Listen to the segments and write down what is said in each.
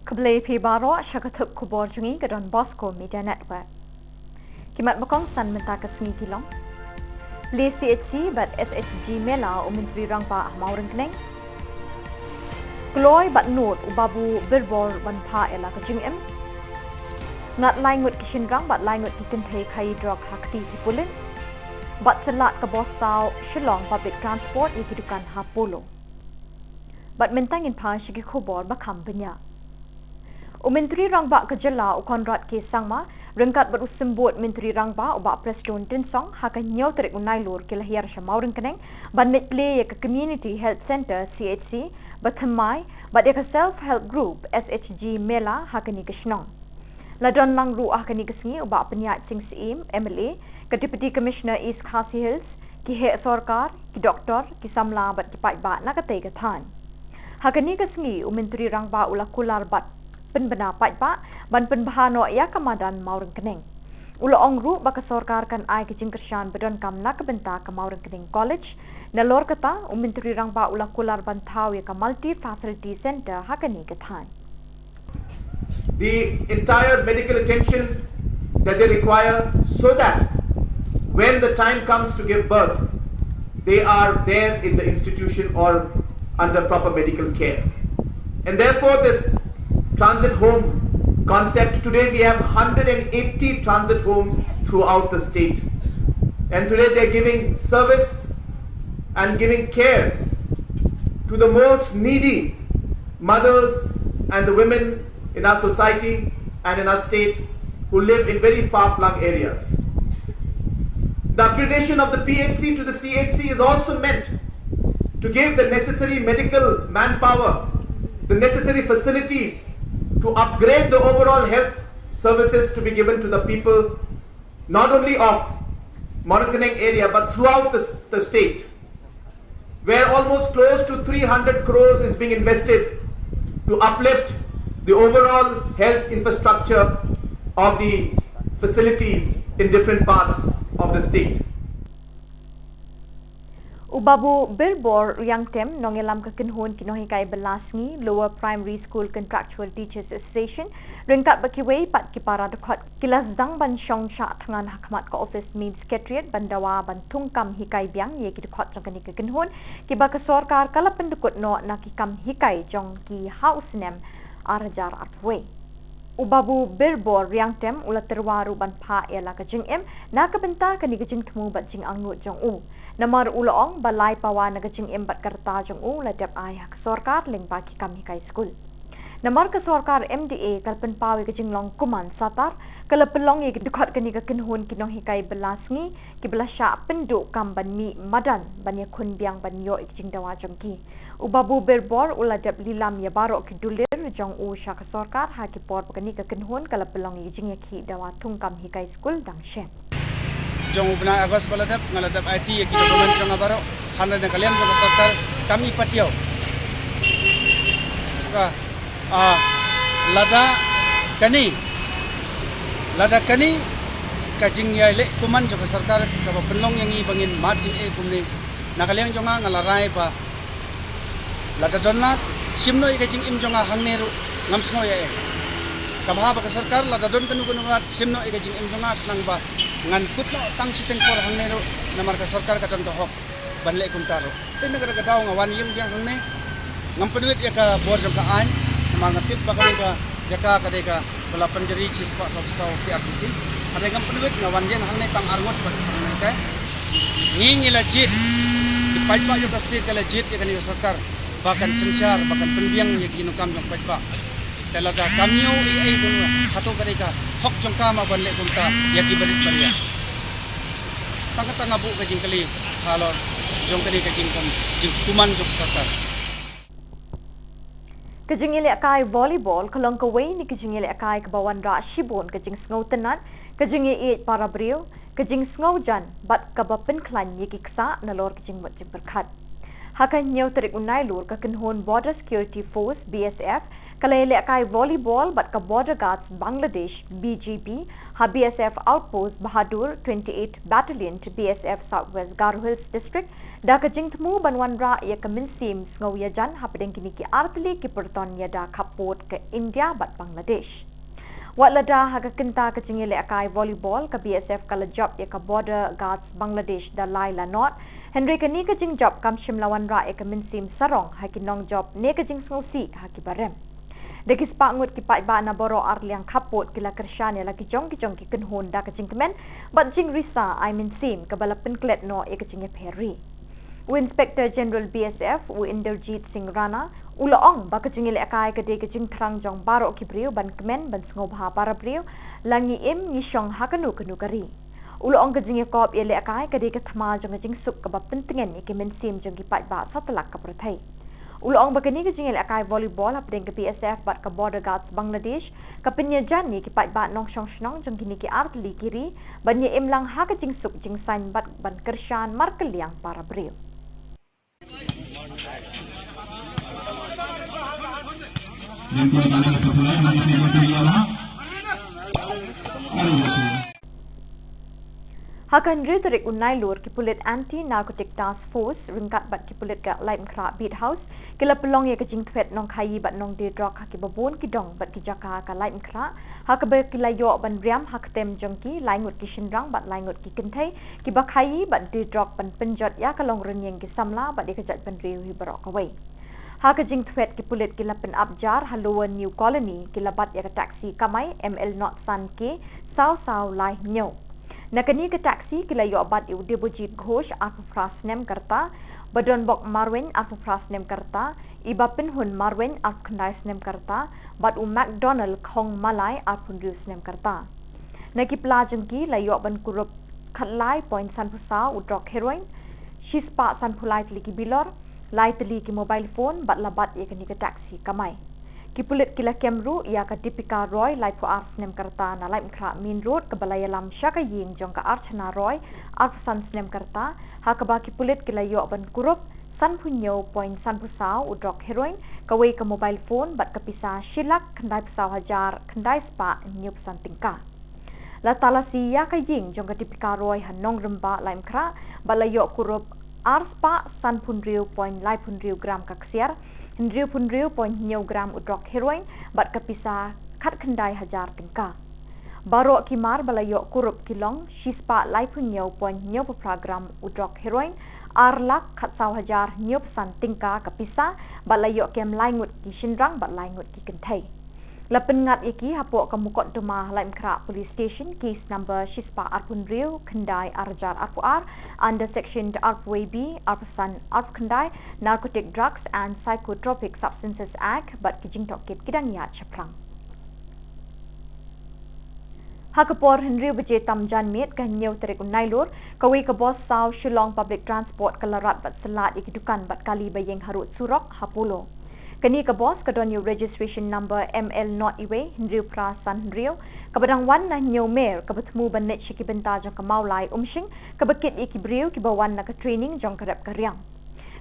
Keblai Pibaro Shakatuk Khubor Jungi Gadon Bosco Media Network. Kimat Bakong San Mentaka Sengi Kilong. Li CHC but SHG Mela Umintri Rangpa Mauring Kneng. Gloy but note Ubabu Birbor Banpa Ela Kajing M. Not lying with Kishin Rang but lying with Kikante Kai Drog Hakti Hipulin. But Salat Kabos Sao Shillong Public Transport Ikidukan Hapolo. But Mentang in Pa Shiki Khubor Bakam Benya. Menteri Rangba Ka Jylla Konrad K Sangma rengkat berusimbut Menteri Rangba Ubak Preston Tinsong hakan nyau terik unailur kilahir Shamauring Keneng ban play ke Community Health Center CHC batamai bat ke Self Help Group SHG Mela hakan ni Kishnong. Ladon langru hakan ni kesengi ubak penyat sing Siim MLA ke Deputy Commissioner East Khasi Hills ki he sorkar ki doktor ki samla bat ki pai ba nakatay kathan. Hakan ni kesengi Menteri Rangba ulakular bat penbena pajak ban penbahano ya kamadan Mauring Keneng. Ulo ongru baka sorkar kan ai kijing kersyan bedon kam nak benta ke Mauring Keneng College na lor kata Menteri Rangba ula kular bantau ya ka multi facility center hakani kathan. The entire medical attention that they require so that when the time comes to give birth they are there in the institution or under proper medical care. And therefore this transit home concept, today we have 180 transit homes throughout the state, and today they are giving service and giving care to the most needy mothers and the women in our society and in our state who live in very far-flung areas. The upgradation of the PHC to the CHC is also meant to give the necessary medical manpower, the necessary facilities to upgrade the overall health services to be given to the people, not only of Mauring Keneng area but throughout the state, where almost close to 300 crores is being invested to uplift the overall health infrastructure of the facilities in different parts of the state. Ubabu Bilbor Yang Tem nongelam kekenhun kinohikai belasngi Lower Primary School Contractual Teachers Association rengkat bakiwei pat kipara dekot kilasdang ban syong sya tangan hakmat ka office main secretariat bandawa ban tungkam hikai biang ye ki dekot jong kani kekenhun kiba ke sorkar kala pendekut no nakikam hikai jong ki house nem arajar arpwe. Ubabu Bilbor Yang Tem ula terwaru ban pa ela ka jing em na kabenta kani jing temu bat jing angnut jong u. Namar uloong balai pawa nagajing embat karta jong u ladap ay hak sorkar ling baki kami kai school. Namar ke sorkar MDA kalpen pawi kajing long kuman satar kalapelong ye dukat kani ka kenhun kinong hikai belasngi ki belasya penduk kam ban mi madan ban ya kun biang ban yo ikjing dawa jong ki. Ubabu berbor uladap lilam ya barok ki dulir jong u sya ka sorkar haki por kani ka kenhun kalapelong ye jing ya ki dawa tungkam hikai school dang shen. Jong ubna agos baladap ngaladap IT ya kita dokumen jong abaro handa na kalian jong sorkar kami patiau ka lada kani kajing ya le kuman jong sorkar ka penlong yang i bangin majing kumni na kalian jong ngalarai pa lada donlat simno i kajing im jong hangneru ngamsngo ya kabha ba sorkar lada don kanu kunungat simno i kajing im jong nang ba ngan kutno tang siteng por hangne ro namar ka sarkar ka tanto hok banle kum taro tin negara ka daw ngawan yung biang hangne ngam pedwit ya ka bor jong ka an namar ngatip pa ka jaka ka de ka bala panjeri cis pa sa si RTC ada ngam pedwit ngawan yang hangne tang arngot pa ka ngingi legit di pajpa yo ka stir ka legit ya kan sarkar bahkan sensyar bahkan penbiang ya kinukam jong pajpa telada kamyo ai dulu hato mereka hok jongka ma banle kunta yaki balit baria tanga bu kajing kali halon jong kali kajing jing kuman jong sarkar kajing ile akai volleyball kalong kawai ni kajing ile akai kebawan ra shibon kajing sngow tenat kajing e para brio kajing sngow jan bat kabapen klan yiki ksa nalor kajing wajib berkat hakan nyau terik unai lur ka kenhon Border Security Force BSF Kalele kai volleyball but ka border guards Bangladesh BGB ha BSF outpost Bahadur 28 Battalion to BSF Southwest Garo Hills District da ka jingtmu banwan ra ya ka minsim sngaw ya jan ha pedeng kini ki artli ki perton ya da kapot ke India but Bangladesh. Wat lada haga kinta ka jingile akai volleyball ka BSF kala job ya ka border guards Bangladesh da Laila Not Henry ka ni ka jing job kam shimlawan ra ya ka minsim sarong ha ki nong job ne ka jing sngaw si ha ki barem. Deki spangut ki pai ba na boro arliang kapot kila kersyane la ki jong ki kenhon da ka jing kemen but jing risa I minsim ka bala penklet no ya ka jing peri. Inspector General BSF Inderjit Singh Rana ulaong baka jingile akai ka de ka jing thrang jong baro ki brio ban kemen ban sngob ha para brio langi im ni shong ha kanu kari ulaong ka jinge kop ele akai ka de ka thma jong jing suk ka ba pentingen ki men sim jong ki pai ba satlak ka prathai ulaong baka ni ka jingile akai volleyball apdeng ka BSF bat ka border guards Bangladesh ka penyajan ni ki pai ba nong shong shnong jong kini ki artli kiri ban ye im lang ha ka jing suk jing sain bat ban kershan markeliang para brio. Hakan rhetoric unai lur ki pulit anti narcotic task force ringkat bat ki pulit ka laim kra beat house kila pelong ye ka jing thwet nong khai bat nong de drok ha ki babon ki dong bat ki jaka ka laim kra ha ka be kila yo ban riam hak tem jong ki laingut ki shinrang bat laingut ki kinthai ki ba khai bat de drok ban penjot ya ka long renyeng ki samla bat de ka jat ban riu hi barok away. Haka jing thwet ki pulit kila pen abjar haloa new colony kila bat ya ka taxi kamai ML not san ke saw lai nyo. Nakani ka taxi kila yo bat iu debojit ghosh arpu prasnem karta badon bok marwen arpu prasnem karta iba penhun marwen arpu kandai karta bat McDonald khong malai arpu snem karta. Naki plajeng ki la yo ban kurup khatlai point san pusa udrok heroin shispa san pulai tli ki bilor lai teli ki mobile phone bat labat ye kini ke taxi kamai ki pulit kila kemru ya ka Dipika Roy lai pu ars nem karta na lai mkra main road ke balaya lam shaka ying jong ka Archana Roy arsan snem karta ha ka ba ki pulit kila yo ban kurup san punyo point san pusau udrok heroin ka wei ka mobile phone bat ka pisa shilak kandai pusau hajar kandai spa nyup san tingka la talasi ya ka ying jong ka Dipika Roy hanong remba lai mkra balaya kurup arspa san punriu point lai punriu gram kaksiar hinriu punriu point nyo gram udrok heroin bat kapisa khat khandai hajar tingka baro kimar balayo kurup kilong shispa lai punyo point nyo program udrok heroin arlak khat saw hajar nyo san tingka kapisa balayo kem laingut ki shinrang bat laingut ki kenthai Lapen ngat iki hapok kamukot dumah laim kra police station case number shispa arpun riu kendai arjar arpu ar under section arpu b arpusan arpu kendai narcotic drugs and psychotropic substances act but kijing tokit kidang ya chaprang Hakapor Henry Baje Tamjan Met ka nyau terik unai lor kawi ka bos saw Shillong public transport kalarat bat selat iki dukan bat kali bayeng harut surok hapulo Kani ka boss ka don registration number ML not iwe Henry Pra San Henry ka badang wan na new mayor ka batmu banet shiki benta jang ka maulai umshing ka bakit iki briu ki bawan na ka training jang karap karyang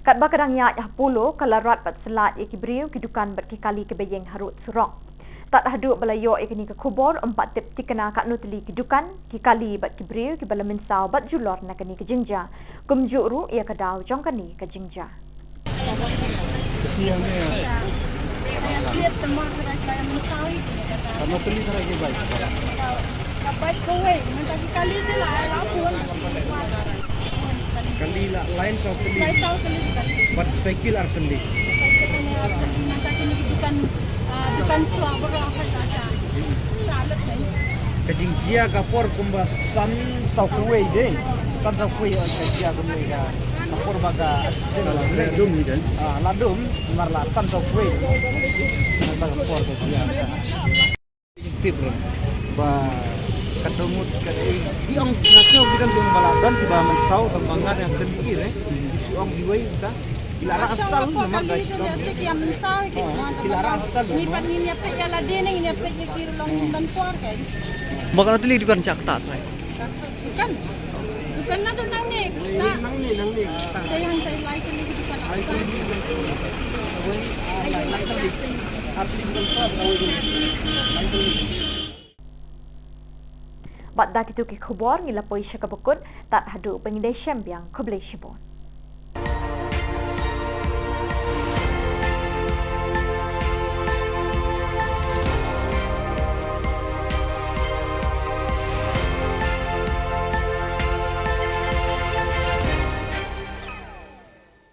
kat ba kadang ya hapulo kalarat bat selat iki briu ki dukan bat ki kali ke bayeng harut surok tak hadu balayo ikani ka Khubor 4 tip tikana ka nutli ki dukan ki kali bat ki briu ki balamin saw bat julor na kani ka jingja kumjuru ia ka daw jang kani ka jingja Yang ni. Siap temor saya mensawi. Kamu teli cara ke baik. Baik kowe, mentaki kali ni lah lapun. Kali lah lain saw teli. Saya tahu teli. Bat cycle ar teli. Saya ni mentaki ni bukan suara apa saja. Alat ni. Kajing jia kapor kumba san saw kuwe deh. San saw kuwe on jia kumba ka. Kapor baga ladum ni kan. Ladum marla san saw kuwe. Nata kapor ke jia. Tip ba katumut ka iong nasyo bitan yung baladan tiba man saw ang mangar yang teli eh. Isyong diway ta. Kilara astal nomor guys. Sekian mensawi ke. Kilara astal. Ni pan ni apa ya la deneng ni apa ya kirlong dan por ke. Bakal teli dukan sakta try. Bukan na doon nang nik. Nang ni. Kaya hantay like ni bukan. Ay, Bat dati tu ki khubor ngila poi syakabukun tat hadu pengidai syambiang kublai shibon.